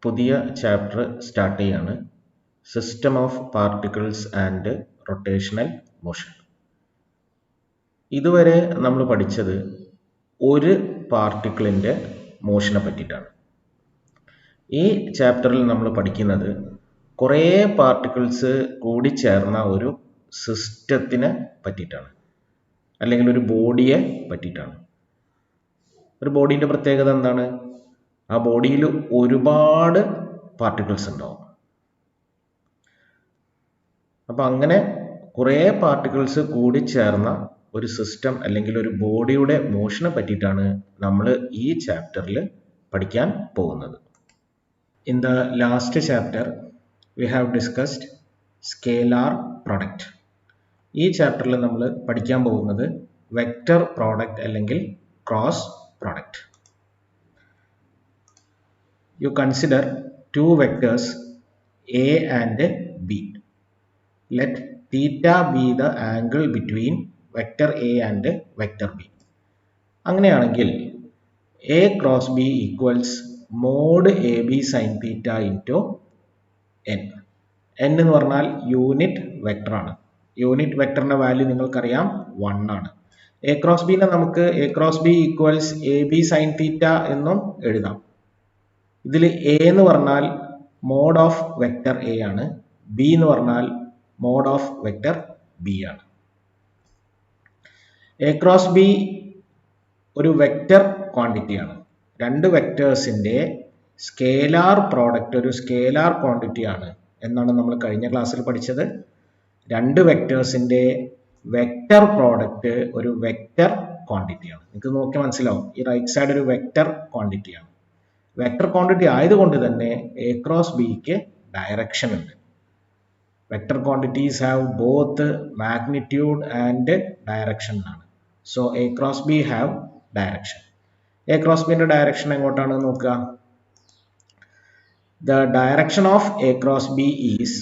പുതിയ chapter start ചെയ്യാണ്. System of particles and rotational motion. ഇതുവരെ നമ്മൾ പഠിച്ചത് ഒരു പാർട്ടിക്കിളിൻ്റെ മോഷനെ പറ്റിയിട്ടാണ്. ഈ ചാപ്റ്ററിൽ നമ്മൾ പഠിക്കുന്നത് കുറേ പാർട്ടിക്കിൾസ് കൂടിച്ചേർന്ന ഒരു സിസ്റ്റത്തിനെ പറ്റിയിട്ടാണ്, അല്ലെങ്കിൽ ഒരു ബോഡിയെ പറ്റിയിട്ടാണ്. ഒരു ബോഡീൻ്റെ പ്രത്യേകത എന്താണ്? ആ ബോഡിയിൽ ഒരുപാട് പാർട്ടിക്കിൾസ് ഉണ്ടാവും. അപ്പം അങ്ങനെ കുറേ പാർട്ടിക്കിൾസ് കൂടിച്ചേർന്ന ഒരു സിസ്റ്റം അല്ലെങ്കിൽ ഒരു ബോഡിയുടെ മോഷനെ പറ്റിയിട്ടാണ് നമ്മൾ ഈ ചാപ്റ്ററിൽ പഠിക്കാൻ പോകുന്നത്. In the last chapter we have discussed scalar product. ഈ ചാപ്റ്ററിൽ നമ്മൾ പഠിക്കാൻ പോകുന്നത് വെക്റ്റർ പ്രോഡക്റ്റ് അല്ലെങ്കിൽ cross product. You consider two vectors A and B. Let theta be the angle between vector A and vector B. അങ്ങനെയാണെങ്കിൽ A cross B equals mod AB sin theta into n. n എന്ന് പറഞ്ഞാൽ unit vector ആണ്. Unit വെക്ടറിന്റെ value നിങ്ങൾക്കറിയാം 1 ആണ്. A cross B നെ നമുക്ക് A cross B equals AB sin theta എന്നും എഴുതാം. ഇതിൽ എ എന്ന് പറഞ്ഞാൽ മോഡ് ഓഫ് വെക്ടർ എ ആണ്, ബി എന്ന് പറഞ്ഞാൽ മോഡ് ഓഫ് വെക്ടർ ബി ആണ്. എ ക്രോസ് ബി ഒരു വെക്ടർ ക്വാണ്ടിറ്റി ആണ്. രണ്ട് വെക്ടേഴ്സിന്റെ സ്കേലാർ പ്രോഡക്റ്റ് ഒരു സ്കേലാർ ക്വാണ്ടിറ്റി ആണ് എന്നാണ് നമ്മൾ കഴിഞ്ഞ ക്ലാസ്സിൽ പഠിച്ചത്. രണ്ട് വെക്ടേഴ്സിന്റെ വെക്ടർ പ്രോഡക്റ്റ് ഒരു വെക്ടർ ക്വാണ്ടിറ്റി ആണ്. നിങ്ങൾക്ക് നോക്കി മനസ്സിലാവും, ഈ റൈറ്റ് സൈഡ് ഒരു വെക്ടർ ക്വാണ്ടിറ്റി ആണ്. വെക്ടർ ക്വാണ്ടിറ്റി ആയതുകൊണ്ട് തന്നെ എ ക്രോസ് ബിക്ക് ഡയറക്ഷൻ ഉണ്ട്. Vector quantities have both magnitude and direction ആണ്. So A cross B have direction. A cross ബിന്റെ ഡയറക്ഷൻ എങ്ങോട്ടാണ് നോക്കുക? The direction of A cross B is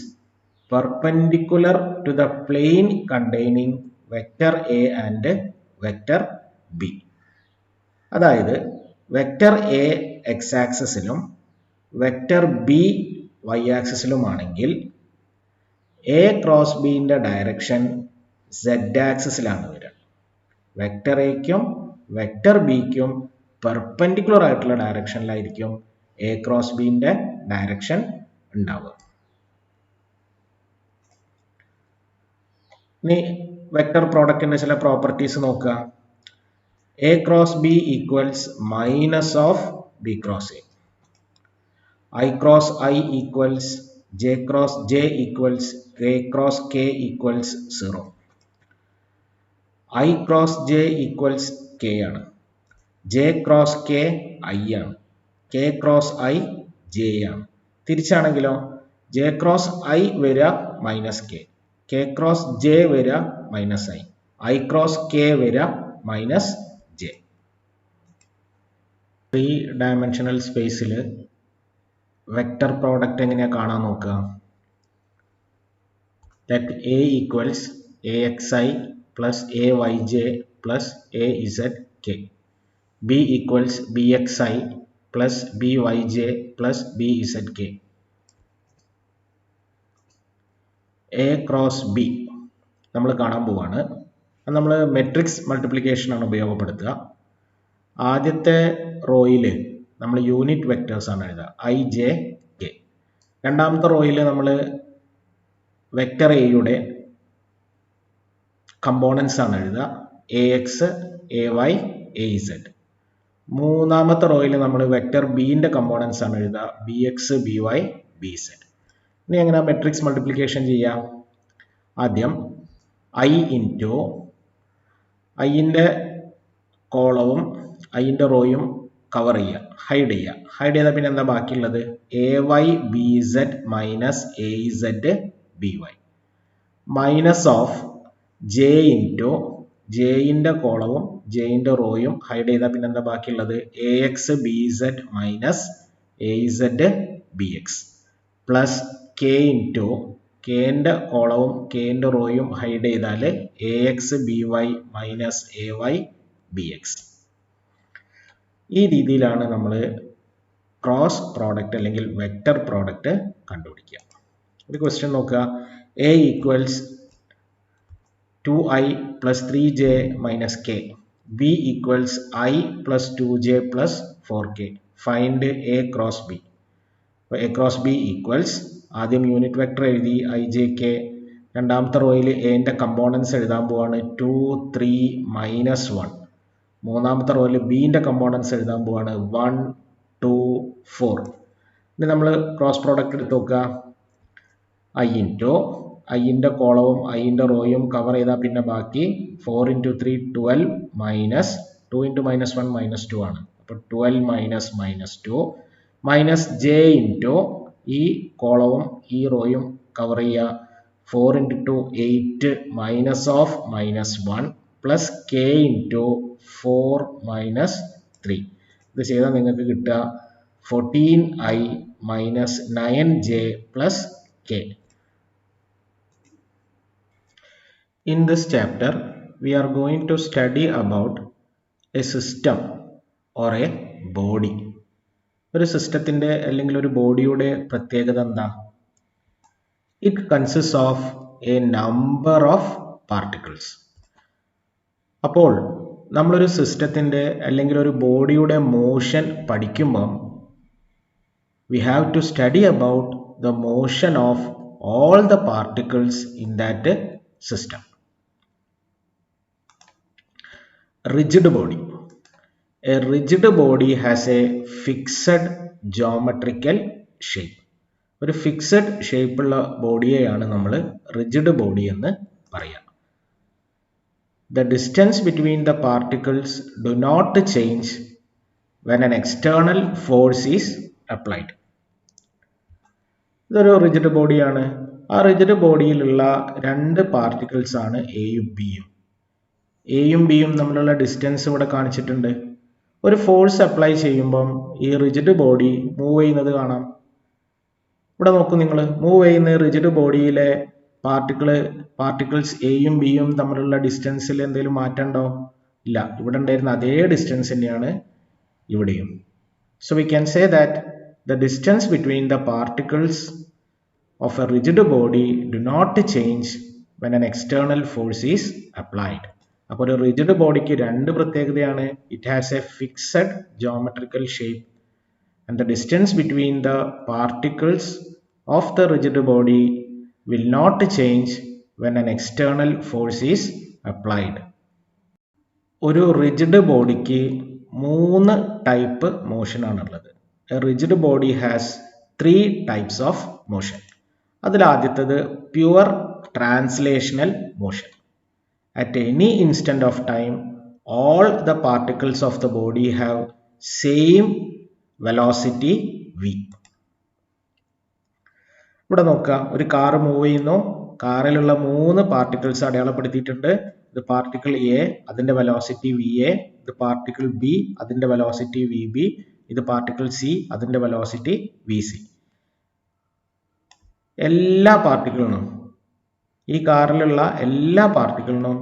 perpendicular to the plane containing vector A and vector B. അതായത് vector A X ആക്സിസിലും vector B Y ആക്സിസിലുമാണെങ്കിൽ A cross ബിന്റെ direction Z ആക്സിസിലാണ് വരിക. Vector എക്കും വെക്ടർ ബിക്കും പെർപെൻഡിക്കുലർ ആയിട്ടുള്ള ഡയറക്ഷനിലായിരിക്കും എ ക്രോസ് ബിന്റെ ഡയറക്ഷൻ ഉണ്ടാവുക. ഇനി വെക്ടർ പ്രോഡക്റ്റിന്റെ ചില പ്രോപ്പർട്ടീസ് നോക്കുക. A cross B equals minus of B cross A. I cross I equals J cross J equals K cross K equals 0. I cross J equals K ആണ്. J cross K I ആണ്. K cross I J ആണ്. തിരിച്ചാണെങ്കിലോ J cross I വരിക minus K, K cross J വരിക minus I, I cross K വരിക minus J. 3 dimensional സ്പേസിൽ vector product എങ്ങനെയാ കാണാൻ നോക്കുക? Let A equals AXI plus AYJ plus AZK, B equals BXI plus BYJ plus BZK. A cross B നമ്മൾ കാണാൻ പോവാണ്. നമ്മൾ മെട്രിക്സ് മൾട്ടിപ്ലിക്കേഷൻ ആണ് ഉപയോഗപ്പെടുത്തുക. ആദ്യത്തെ റോയിൽ നമ്മൾ യൂണിറ്റ് വെക്ടേഴ്സ് ആണ് എഴുതുക, IJK. രണ്ടാമത്തെ റോയിൽ നമ്മൾ വെക്ടർ എയുടെ കമ്പോണൻസ് ആണ് എഴുതുക, AX AY AZ. മൂന്നാമത്തെ റോയിൽ നമ്മൾ വെക്ടർ ബിന്റെ കമ്പോണൻസ് ആണ് എഴുതുക, BX BY BZ. ഇനി എങ്ങനെ മെട്രിക്സ് മൾട്ടിപ്ലിക്കേഷൻ ചെയ്യാം? ആദ്യം I ഇൻറ്റു ഐൻ്റെ കോളവും ഐൻ്റെ റോയും കവർ ചെയ്യുക, ഹൈഡ് ചെയ്യുക. ഹൈഡ് ചെയ്താൽ പിന്നെ എന്താ ബാക്കിയുള്ളത്? AY BZ minus AZ BY minus of J into ജെയിൻ്റെ കോളവും ജെയിൻ്റെ റോയും ഹൈഡ് ചെയ്താൽ പിന്നെ എന്താ ബാക്കിയുള്ളത്? AX BZ minus AZ BX plus K into കെൻ്റെ കോളവും കെൻ്റെ റോയും ഹൈഡ് ചെയ്താൽ AX BY minus AY BX. ഈ രീതിയിലാണ് നമ്മൾ ക്രോസ് പ്രോഡക്റ്റ് അല്ലെങ്കിൽ വെക്റ്റർ പ്രോഡക്റ്റ് കണ്ടുപിടിക്കുക. ഒരു ക്വസ്റ്റ്യൻ നോക്കുക. A equals 2i plus 3j minus k. B equals I plus 2j plus 4k. Find A cross B. അപ്പോൾ A cross B equals ആദ്യം unit vector എഴുതി ijk. രണ്ടാമത്തെ റോയിൽ എൻ്റെ കമ്പോണൻസ് എഴുതാൻ പോവാണ് 2 3 -1. മൂന്നാമത്തെ റോയിൽ ബിൻ്റെ കമ്പോണൻസ് എഴുതാൻ പോവാണ് 1 2 4. ഇനി നമ്മൾ ക്രോസ് പ്രോഡക്റ്റ് എടുത്ത് നോക്കുക. ഐൻ്റെ കോളവും ഐൻ്റെ റോയും കവർ ചെയ്താൽ പിന്നെ ബാക്കി 4 × 3 12 മൈനസ് 2 × -1 -2 ആണ്. അപ്പോൾ 12 -2 മൈനസ് ജെ ഇൻറ്റു ഈ കോളവും ഈ റോയും കവർ ചെയ്യുക 4 × 2 8 minus of -1 plus K into 4 - 3. ഇത് ചെയ്താൽ നിങ്ങൾക്ക് കിട്ടുക 14i minus 9j plus k. In this chapter, we are going to study about a system or a body. ഒരു സിസ്റ്റത്തിൻ്റെ അല്ലെങ്കിൽ ഒരു ബോഡിയുടെ പ്രത്യേകത എന്താ? It consist of A number of particles. അപ്പോൾ നമ്മളൊരു സിസ്റ്റത്തിൻ്റെ അല്ലെങ്കിൽ ഒരു ബോഡിയുടെ മോഷൻ പഠിക്കുമ്പം we have to study about the motion of all the particles in that system. Rigid body. A rigid body has a fixed geometrical shape. ഒരു fixed ഷേപ്പുള്ള ബോഡിയെയാണ് നമ്മൾ rigid body എന്ന് പറയാം. The distance between the particles do not change when an external force is applied. ഇതൊരു rigid ബോഡിയാണ്. ആ rigid ബോഡിയിലുള്ള രണ്ട് particles ആണ് എയും ബിയും. എയും ബിയും തമ്മിലുള്ള ഡിസ്റ്റൻസ് ഇവിടെ കാണിച്ചിട്ടുണ്ട്. ഒരു ഫോഴ്സ് അപ്ലൈ ചെയ്യുമ്പം ഈ റിജിഡ് ബോഡി മൂവ് ചെയ്യുന്നത് ഇവിടെ നോക്കൂ നിങ്ങൾ. മൂവ് ചെയ്യുന്ന റിജിഡ് ബോഡിയിലെ പാർട്ടിക്കിൾസ് എയും ബിയും തമ്മിലുള്ള ഡിസ്റ്റൻസിൽ എന്തെങ്കിലും മാറ്റമുണ്ടോ? ഇല്ല. ഇവിടെ ഉണ്ടായിരുന്ന അതേ ഡിസ്റ്റൻസ് തന്നെയാണ് ഇവിടെയും. So we can say that the distance between the particles of a rigid body do not change when an external force is applied. അപ്പോൾ ഒരു റിജിഡ് ബോഡിക്ക് രണ്ട് പ്രത്യേകതയാണ്. It has a fixed geometrical shape and the distance between the particles of the rigid body will not change when an external force is applied. ഒരു rigid ബോഡിക്ക് 3 type motion ആണുള്ളത്. A rigid body has 3 types of motion. അതിൽ ആദ്യത്തേത് pure translational motion. At any instant of time, all the particles of the body have same velocity v. ഇവിടെ നോക്കുക, ഒരു car move ചെയ്യുന്നു. കാറിലുള്ള 3 particles അടയാളപ്പെടുത്തിയിട്ടുണ്ട്. ഇത് particle A, അതിൻ്റെ velocity V A. ഇത് particle B, അതിൻ്റെ വെലോസിറ്റി വി ബി. ഇത് particle C, അതിൻ്റെ വെലോസിറ്റി വി സി. എല്ലാ പാർട്ടിക്കിളിനും, ഈ കാറിലുള്ള എല്ലാ പാർട്ടിക്കിളിനും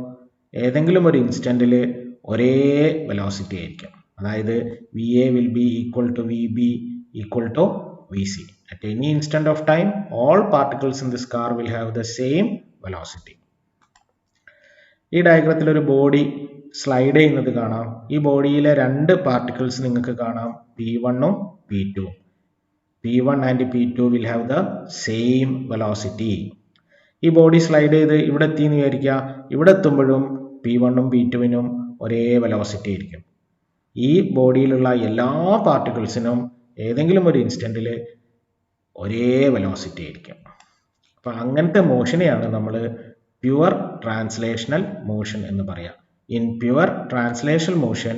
ഏതെങ്കിലും ഒരു ഇൻസ്റ്റൻറ്റിൽ ഒരേ വെലോസിറ്റി ആയിരിക്കും. അതായത് v a will be equal to v b equal to v c. At any instant of time all particles in this car will have the same velocity. ഈ ഡയഗ്രത്തിൽ ഒരു ബോഡി സ്ലൈഡ് ചെയ്യുന്നത് കാണാം. ഈ ബോഡിയിലെ 2 പാർട്ടിക്കിൾസ് നിങ്ങൾക്ക് കാണാം, P1 P2. P1 and P2 will have the same velocity. ഈ body slide ചെയ്ത് ഇവിടെ എത്തിയെന്ന് വിചാരിക്കുക. ഇവിടെ എത്തുമ്പോഴും P1 P2 ഒരേ വെലോസിറ്റി ആയിരിക്കും. ഈ ബോഡിയിലുള്ള എല്ലാ പാർട്ടിക്കിൾസിനും ഏതെങ്കിലും ഒരു ഇൻസ്റ്റൻറ്റിൽ ഒരേ വെലോസിറ്റി ആയിരിക്കും. അപ്പം അങ്ങനത്തെ മോഷനെയാണ് നമ്മൾ പ്യുവർ ട്രാൻസ്ലേഷണൽ മോഷൻ എന്ന് പറയാം. In pure translational motion,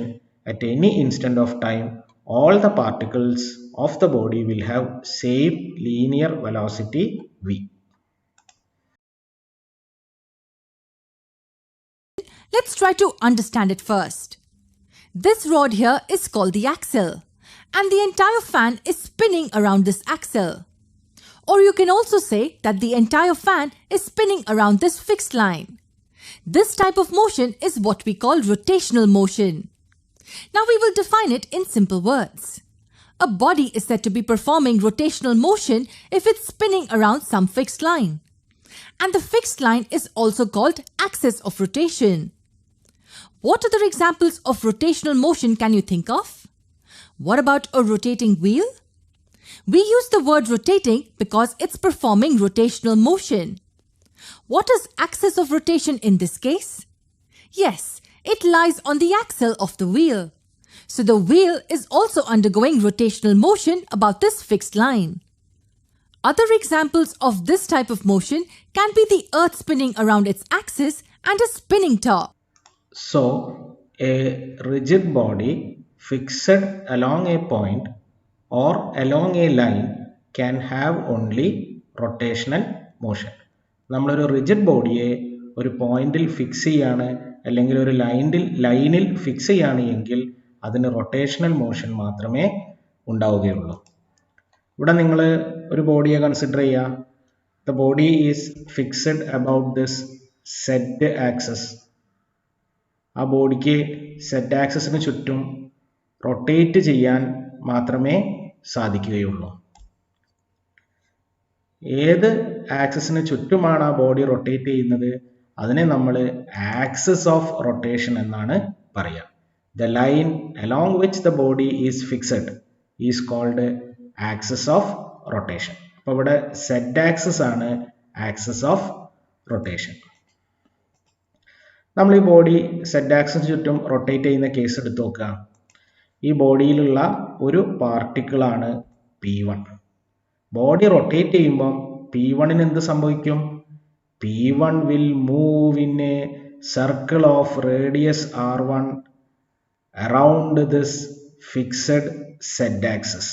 at any instant of time, all the particles of the body will have same linear velocity v. Let's try to understand it first. This rod here is called the axle, and the entire fan is spinning around this axle. Or you can also say that the entire fan is spinning around this fixed line. This type of motion is what we call rotational motion. Now we will define it in simple words. A body is said to be performing rotational motion if it's spinning around some fixed line. And the fixed line is also called axis of rotation. What other examples of rotational motion can you think of? What about a rotating wheel? We use the word rotating because it's performing rotational motion. What is axis of rotation in this case? Yes, it lies on the axle of the wheel. So the wheel is also undergoing rotational motion about this fixed line. Other examples of this type of motion can be the earth spinning around its axis and a spinning top. So, a rigid body fixed along a point or along a line can have only rotational motion. നമ്മളൊരു rigid ബോഡിയെ ഒരു പോയിന്റിൽ fix ചെയ്യാണ് അല്ലെങ്കിൽ ഒരു ലൈനിൽ fix ചെയ്യാണ് എങ്കിൽ അതിന് റൊട്ടേഷണൽ മോഷൻ മാത്രമേ ഉണ്ടാവുകയുള്ളൂ. ഇവിടെ നിങ്ങൾ ഒരു ബോഡിയെ കൺസിഡർ ചെയ്യുക. The body is fixed about this Z axis. ആ ബോഡിക്ക് സെഡ് ആക്സസിന് ചുറ്റും റൊട്ടേറ്റ് ചെയ്യാൻ മാത്രമേ സാധിക്കുകയുള്ളൂ. ഏത് ആക്സിസിന് ചുറ്റുമാണ് ആ ബോഡി റൊട്ടേറ്റ് ചെയ്യുന്നത് അതിനെ നമ്മൾ ആക്സിസ് ഓഫ് റൊട്ടേഷൻ എന്നാണ് പറയുക. The line along which the body is fixed is called axis of rotation. അപ്പോൾ ഇവിടെ സെഡ് ആക്സിസ് ആണ് ആക്സിസ് ഓഫ് റൊട്ടേഷൻ. നമ്മൾ ഈ ബോഡി സെഡ് ആക്സിന് ചുറ്റും റൊട്ടേറ്റ് ചെയ്യുന്ന കേസ് എടുത്ത് നോക്കുക. ഈ ബോഡിയിലുള്ള ഒരു പാർട്ടിക്കിളാണ് P1. ബോഡി റൊട്ടേറ്റ് ചെയ്യുമ്പം P1ന് എന്ത് സംഭവിക്കും? P1 will move in a circle of radius R1 around this fixed Z axis.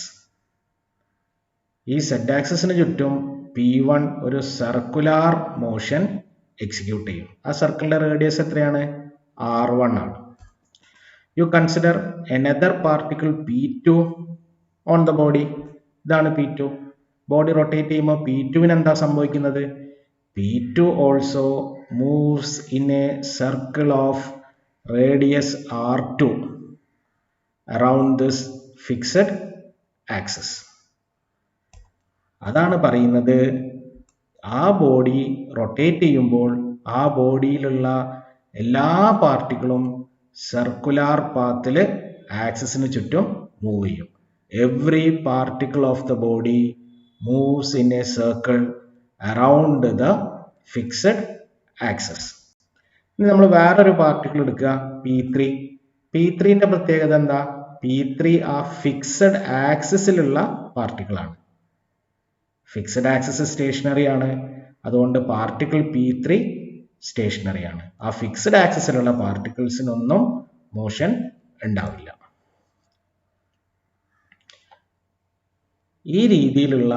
ഈ സെഡ് ആക്സിസിന് ചുറ്റും P1 ഒരു സർക്കുലാർ മോഷൻ എക്സിക്യൂട്ട് ചെയ്യും. ആ സർക്കിളിന്റെ റേഡിയസ് എത്രയാണ്? R1 ആണ്. You consider another particle P2 on the body. ഇതാണ് P2. ബോഡി റൊട്ടേറ്റ് ചെയ്യുമ്പോൾ P2വിന് എന്താ സംഭവിക്കുന്നത്? P2 also moves in a circle of radius R2 around this fixed axis. അതാണ് പറയുന്നത് ആ ബോഡി റൊട്ടേറ്റ് ചെയ്യുമ്പോൾ ആ ബോഡിയിലുള്ള എല്ലാ പാർട്ടിക്കിളും സർക്കുലാർ പാത്തിൽ ആക്സിസിന് ചുറ്റും മൂവ് ചെയ്യും. Every particle of the body moves in a circle around the fixed axis. ഇനി നമ്മൾ വേറൊരു പാർട്ടിക്കിൾ എടുക്കുക, P3. P3ന്റെ പ്രത്യേകത എന്താ? P3 ആ ഫിക്സഡ് ആക്സിസിലുള്ള പാർട്ടിക്കിളാണ്. ഫിക്സഡ് ആക്സിസ് സ്റ്റേഷനറി ആണ്, അതുകൊണ്ട് പാർട്ടിക്കിൾ P3 സ്റ്റേഷനറി ആണ്. ആ ഫിക്സഡ് ആക്സിസിലുള്ള പാർട്ടിക്കിൾസിനൊന്നും മോഷൻ ഉണ്ടാവില്ല. ഈ രീതിയിലുള്ള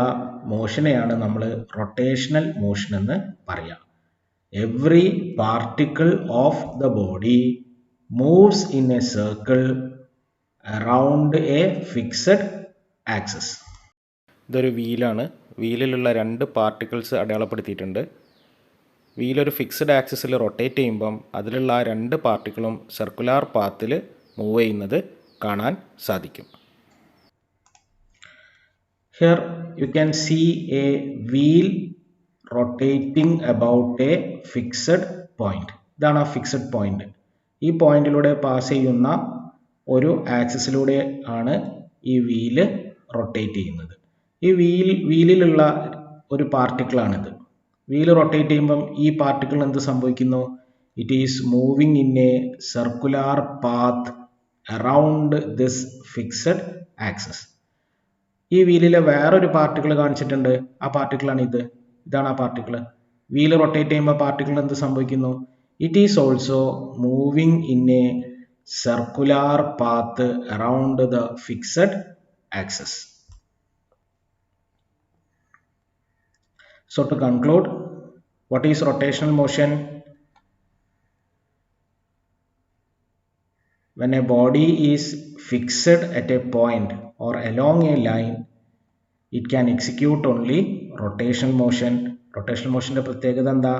മോഷനെയാണ് നമ്മൾ റൊട്ടേഷണൽ മോഷൻ എന്ന് പറയാം. Every particle of the body moves in a circle around A fixed axis. ഇതൊരു വീലാണ്. വീലിലുള്ള രണ്ട് പാർട്ടിക്കിൾസ് അടയാളപ്പെടുത്തിയിട്ടുണ്ട്. വീലൊരു ഫിക്സഡ് ആക്സിസിൽ റൊട്ടേറ്റ് ചെയ്യുമ്പം അതിലുള്ള ആ രണ്ട് പാർട്ടിക്കിളും സർക്കുലാർ പാത്തിൽ മൂവ് ചെയ്യുന്നത് കാണാൻ സാധിക്കും. Here you can see a wheel rotating about a fixed point. ഇതാണ് ആ ഫിക്സഡ് പോയിന്റ്. ഈ പോയിന്റിലൂടെ പാസ് ചെയ്യുന്ന ഒരു ആക്സിസിലൂടെ ആണ് ഈ വീല് റൊട്ടേറ്റ് ചെയ്യുന്നത്. ഈ വീലിലുള്ള ഒരു പാർട്ടിക്കിളാണിത്. വീല് റൊട്ടേറ്റ് ചെയ്യുമ്പം ഈ പാർട്ടിക്കിൾ എന്ത് സംഭവിക്കുന്നു? It is moving in A circular path around this fixed axis. ഈ വീലിലെ വേറൊരു പാർട്ടിക്കിൾ കാണിച്ചിട്ടുണ്ട്. ആ പാർട്ടിക്കിളാണ് ഇത്. ഇതാണ് ആ പാർട്ടിക്കിൾ. വീല് റൊട്ടേറ്റ് ചെയ്യുമ്പോൾ പാർട്ടിക്കിൾ എന്ത് സംഭവിക്കുന്നു? It is also moving in A circular path around the fixed axis. So to conclude, what is rotational motion? When a body is fixed at a point or along a line, it can execute only rotational motion. Rotational motion ന്റെ പ്രത്യേകത എന്താ?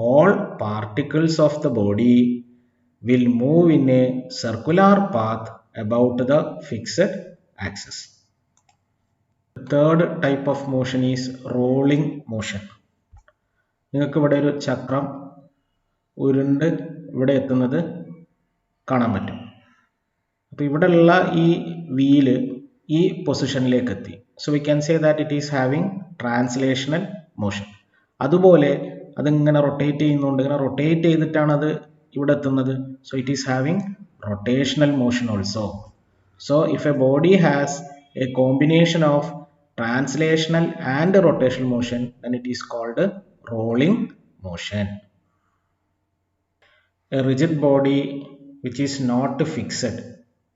All particles of the body will move in a circular path about the fixed axis. third type of motion is rolling motion. നിങ്ങൾക്ക് ഇവിടെ ഒരു ചക്രം ഉരുണ്ട് ഇവിടെ എത്തുന്നത് കാണാൻ പറ്റും. അപ്പോൾ ഇവിടെയുള്ള ഈ വീല് ഈ പൊസിഷനിലേക്ക് എത്തി. So we can say that it is having translational motion. അതുപോലെ അതിങ്ങനെ റൊട്ടേറ്റ് ചെയ്യുന്നുണ്ട്, ഇങ്ങനെ റൊട്ടേറ്റ് ചെയ്തിട്ടാണ് അത് ഇവിടെ എത്തുന്നത്. So it is having rotational motion also. So if A body has A combination of translational and rotational motion, then it is called rolling motion. A rigid body which is not fixed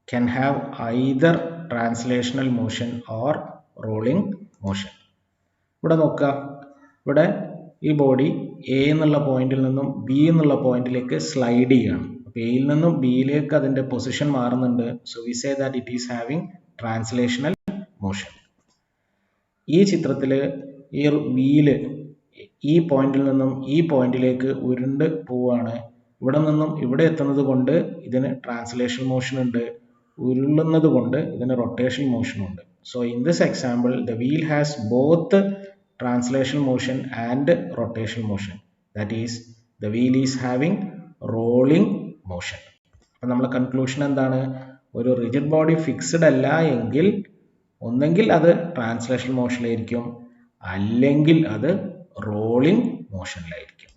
can have either translational motion or rolling motion. ഇവിടെ നോക്കുക, ഇവിടെ ഈ body A എന്നുള്ള പോയിന്റിൽ നിന്നും B എന്നുള്ള പോയിന്റിലേക്ക് slide ചെയ്യുകയാണ്. അപ്പോൾ എയിൽ നിന്നും ബിയിലേക്ക് അതിൻ്റെ പൊസിഷൻ മാറുന്നുണ്ട്. So we say that it is having translational motion. ഈ ചിത്രത്തിൽ ഈ വീല് ഈ പോയിന്റിൽ നിന്നും ഈ പോയിന്റിലേക്ക് ഉരുണ്ട് പോവുകയാണ്. ഇവിടെ നിന്നും ഇവിടെ എത്തുന്നത് കൊണ്ട് ഇതിന് ട്രാൻസ്ലേഷൻ മോഷൻ ഉണ്ട്, ഉരുളുന്നത് കൊണ്ട് ഇതിന് റൊട്ടേഷൻ മോഷൻ ഉണ്ട്. So in this example the wheel has both translation motion and rotation motion. That is the wheel is having rolling motion. അപ്പം നമ്മളെ കൺക്ലൂഷൻ എന്താണ്? ഒരു റിജിഡ് ബോഡി ഫിക്സ്ഡ് അല്ല എങ്കിൽ ഒന്നെങ്കിൽ അത് ട്രാൻസ്ലേഷൻ മോഷനിലായിരിക്കും, അല്ലെങ്കിൽ അത് റോളിംഗ് മോഷനിലായിരിക്കും.